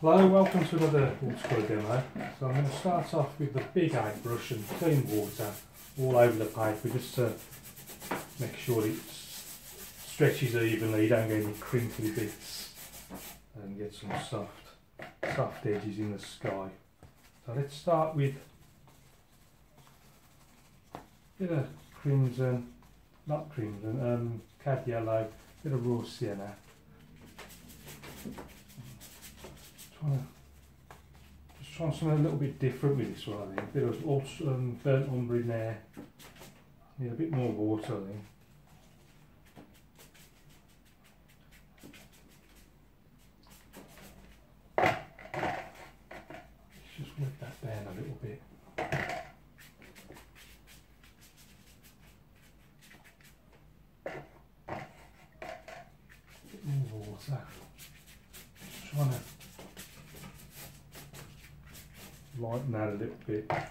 Hello, welcome to another watercolour demo. So I'm going to start off with the big 8 brush and clean water all over the paper just to make sure it stretches evenly, you don't get any crinkly bits and get some soft edges in the sky. So let's start with a bit of crimson, not crimson, cad yellow, a bit of raw sienna. Just trying something a little bit different with this one, I think. A bit of burnt umber in there. Need a bit more water, I think. Let's just work that down a little bit. Bit more water. Just trying to lighten that a little bit. Bit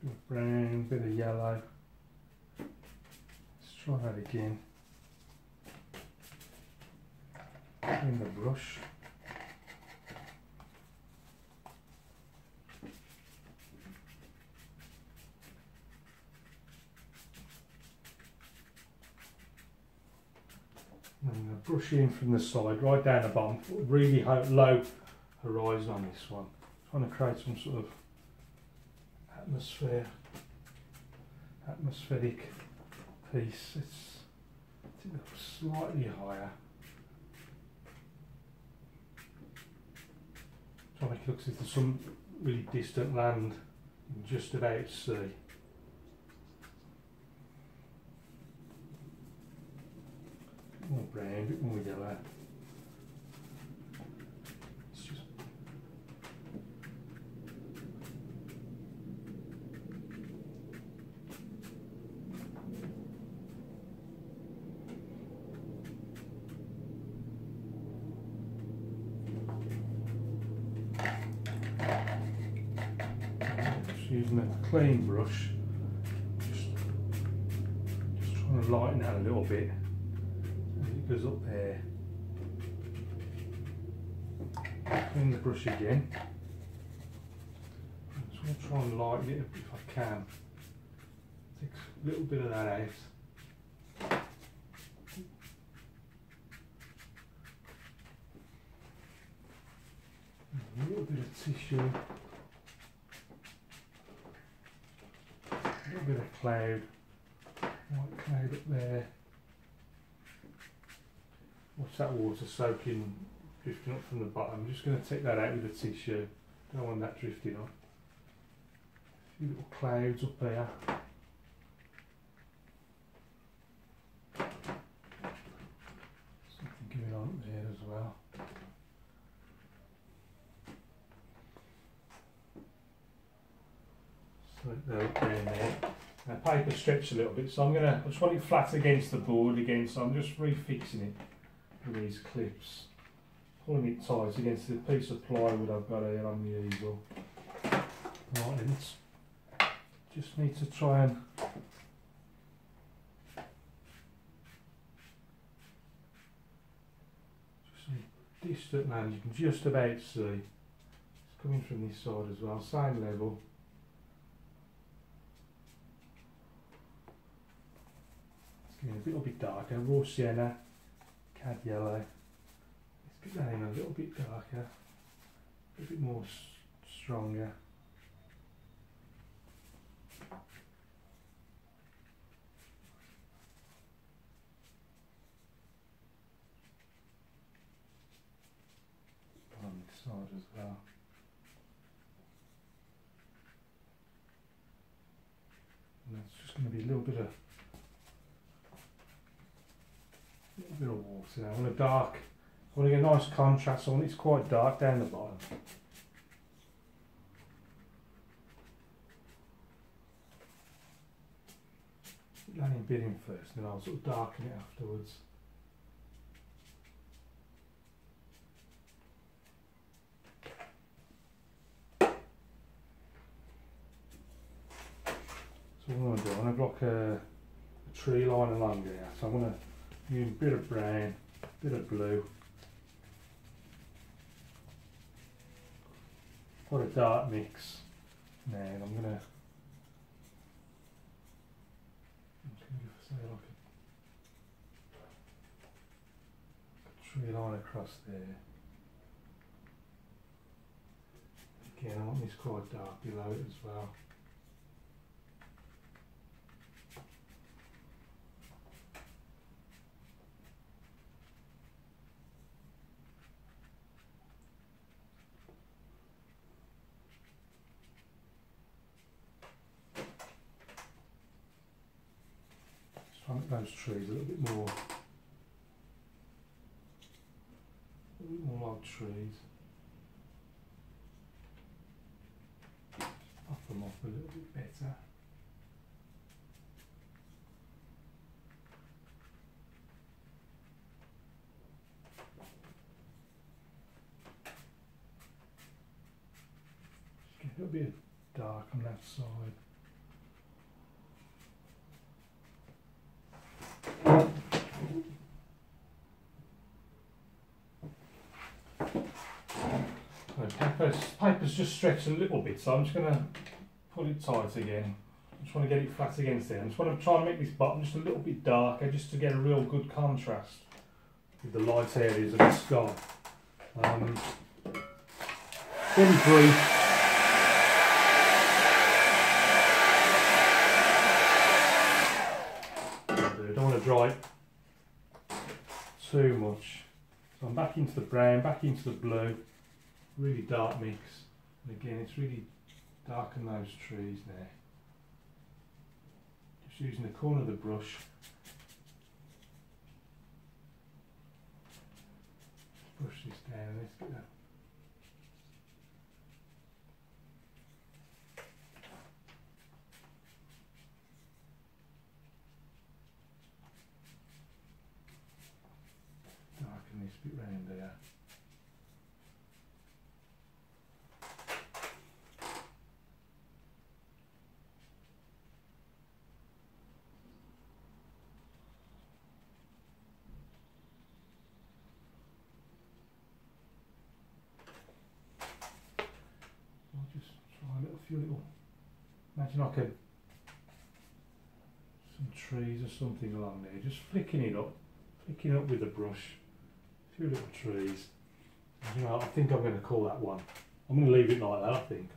of brown, bit of yellow. Let's try that again. In the brush. And brush in from the side, right down the bottom, really low horizon on this one. Trying to create some sort of atmospheric piece. It's slightly higher. Trying to make it look as if there's some really distant land just about to see. More brown, a bit more yellow. It's just using a clean brush, just trying to lighten that a little bit. Goes up there. Clean the brush again. I just want to try and lighten it if I can. Take a little bit of that out. A little bit of tissue. A little bit of cloud. White cloud up there. Watch that water soaking, drifting up from the bottom. I'm just going to take that out with a tissue. Don't want that drifting up. A few little clouds up there. Something going on up there as well. So they're up there and there. Now paper stretched a little bit, so I just want it flat against the board again, so I'm just refixing it with these clips, pulling it tight against the piece of plywood I've got here on the easel. Right, and just need to try and just see distant land. You can just about see it's coming from this side as well, same level. It's getting a little bit darker, raw sienna. Cad yellow. Let's get that in a little bit darker, a bit more stronger. On this side as well. And it's just going to be a little bit of water. I want to get a nice contrast. I want it's quite dark down the bottom. Put that in bit in first, and then I'll sort of darken it afterwards. So what I'm going to do, I'm going to block a tree line along here. So I'm going to use a bit of brown, a bit of blue, quite a dark mix. Now I'm going to say like a tree line across there. Again, I want this quite dark below it as well. Just try and make those trees a little bit more like trees. Up them off a little bit better. Just get a little bit dark on that side. Paper's just stretched a little bit, so I'm just going to put it tight again. I just want to get it flat against there. I just want to try and make this bottom just a little bit darker, just to get a real good contrast with the light areas of the sky. Very brief. I don't want to dry it too much. So I'm back into the brown, back into the blue. Really dark mix, and again it's really darken those trees there. Just using the corner of the brush. Just brush this down. Let's get that. Darken this bit round there. Imagine like some trees or something along there, just flicking it up with the brush, a few little trees. You know, I think I'm going to call that one. I'm going to leave it like that, I think.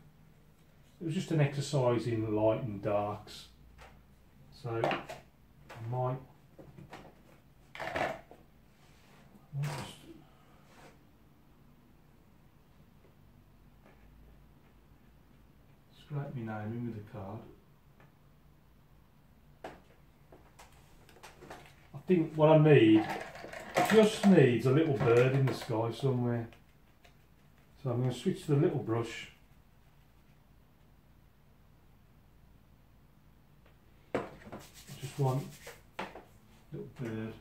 It was just an exercise in light and darks, so I might just scrape my name in with a card. I think what I need just needs a little bird in the sky somewhere. So I'm going to switch to the little brush. I just want a little bird.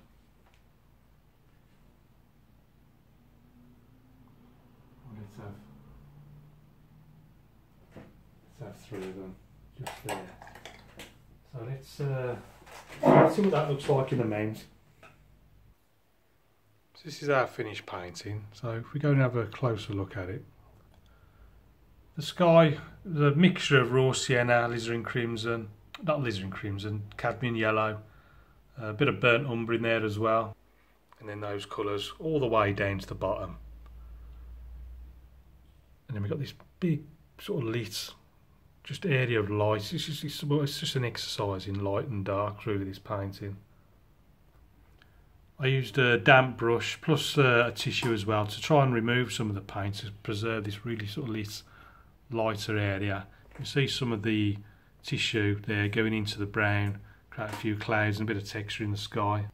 Let's have 3 of them just there. So let's see what that looks like in the main. So this is our finished painting. So if we go and have a closer look at it, the sky is a mixture of raw sienna, alizarin crimson, not alizarin crimson, cadmium yellow, a bit of burnt umber in there as well, and then those colours all the way down to the bottom. And then we've got this big sort of lit just area of light. It's just an exercise in light and dark really, this painting. I used a damp brush plus a tissue as well to try and remove some of the paint to preserve this really sort of lit lighter area. You can see some of the tissue there going into the brown, create a few clouds and a bit of texture in the sky.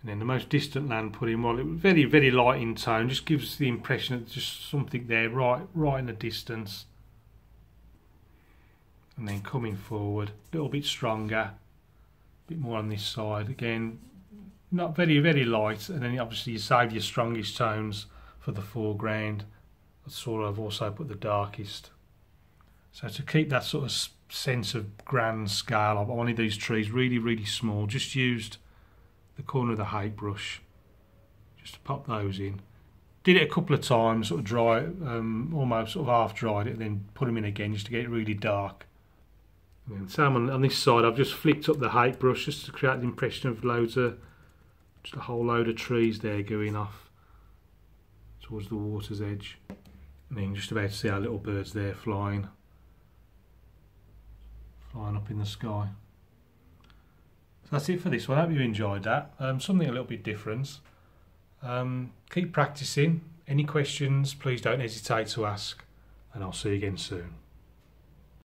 And then the most distant land put in, while it was very, very light in tone, just gives the impression that there's just something there right in the distance. And then coming forward, a little bit stronger, a bit more on this side. Again, not very, very light. And then obviously you save your strongest tones for the foreground. That's sort of also put the darkest. So to keep that sort of sense of grand scale. I wanted these trees really, really small. Just used the corner of the height brush just to pop those in. Did it a couple of times, sort of dry, almost sort of half dried it, and then put them in again just to get it really dark. And same on this side, I've just flicked up the height brush just to create the impression of just a whole load of trees there going off towards the water's edge. And then just about to see our little birds there flying up in the sky. So that's it for this one. I hope you enjoyed that. Something a little bit different. Keep practicing. Any questions, please don't hesitate to ask, and I'll see you again soon.